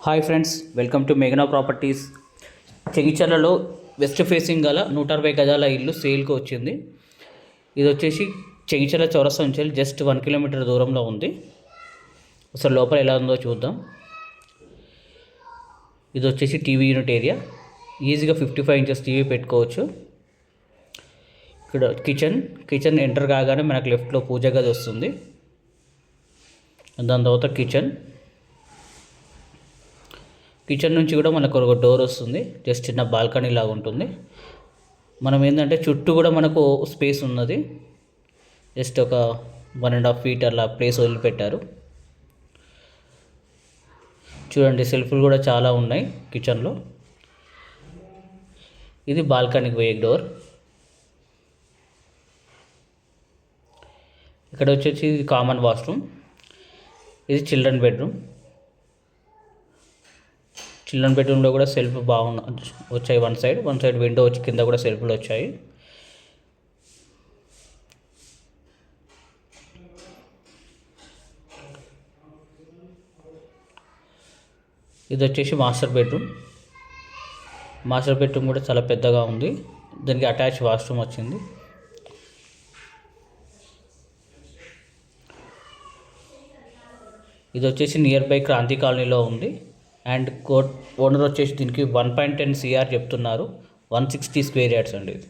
Hi friends, welcome to మేఘనా properties. చెగిచర్లలో west facing గల 160 గజాల ఇల్లు సేల్కి వచ్చింది. ఇది వచ్చేసి చెగిచర్ల చౌరస్తా నుంచి జస్ట్ 1 కిలోమీటర్ దూరంలో ఉంది. అసలు లోపల ఎలా ఉందో చూద్దాం. ఇది వచ్చేసి టీవీ యూనిట్ ఏరియా. ఈజీగా 55 ఇంచెస్ టీవీ పెట్టుకోవచ్చు. ఇక్కడ కిచెన్ ఎంటర్ కాగానే మనకు లెఫ్ట్లో పూజ గది వస్తుంది. దాని తర్వాత కిచెన్ నుంచి కూడా మనకు ఒక డోర్ వస్తుంది. జస్ట్ చిన్న బాల్కనీ లాగా ఉంటుంది. మనం ఏంటంటే చుట్టూ కూడా మనకు స్పేస్ ఉన్నది. జస్ట్ ఒక 1.5 feet అలా ప్లేస్ వదిలిపెట్టారు. చూడండి, సెల్ఫ్లు కూడా చాలా ఉన్నాయి కిచెన్లో. ఇది బాల్కనీకి పోయే డోర్. ఇక్కడ వచ్చేసి ఇది కామన్ వాష్రూమ్. ఇది చిల్డ్రన్ బెడ్రూమ్లో కూడా సెల్ఫ్ వచ్చాయి. వన్ సైడ్ విండో వచ్చి కింద కూడా సెల్ఫ్లు వచ్చాయి. ఇది వచ్చేసి మాస్టర్ బెడ్రూమ్ కూడా చాలా పెద్దగా ఉంది. దానికి అటాచ్ వాష్రూమ్ వచ్చింది. ఇది వచ్చేసి నియర్ బై క్రాంతి కాలనీలో ఉంది. అండ్ ఓనర్ వచ్చేసి దీనికి 1.10 CR చెప్తున్నారు. 160 స్క్వేర్ యార్డ్స్ అండి. ఇది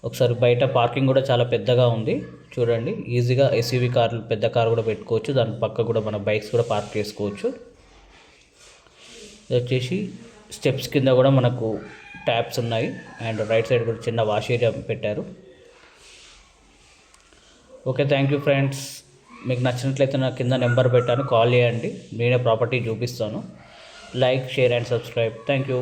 ఒకసారి బయట పార్కింగ్ కూడా చాలా పెద్దగా ఉంది. చూడండి, ఈజీగా SUV కార్లు, పెద్ద కారు కూడా పెట్టుకోవచ్చు. దాని పక్క కూడా మన బైక్స్ కూడా పార్క్ చేసుకోవచ్చు. ఇది వచ్చేసి స్టెప్స్ కింద కూడా మనకు ట్యాప్స్ ఉన్నాయి. అండ్ రైట్ సైడ్ కూడా చిన్న వాష్ ఏరియా పెట్టారు. Okay, thank you friends. మీకు నచ్చినట్లయితే నా కింద నెంబర్ పెట్టాను, కాల్ చేయండి. నేనే ప్రాపర్టీ చూపిస్తాను. Like, share and subscribe. Thank you.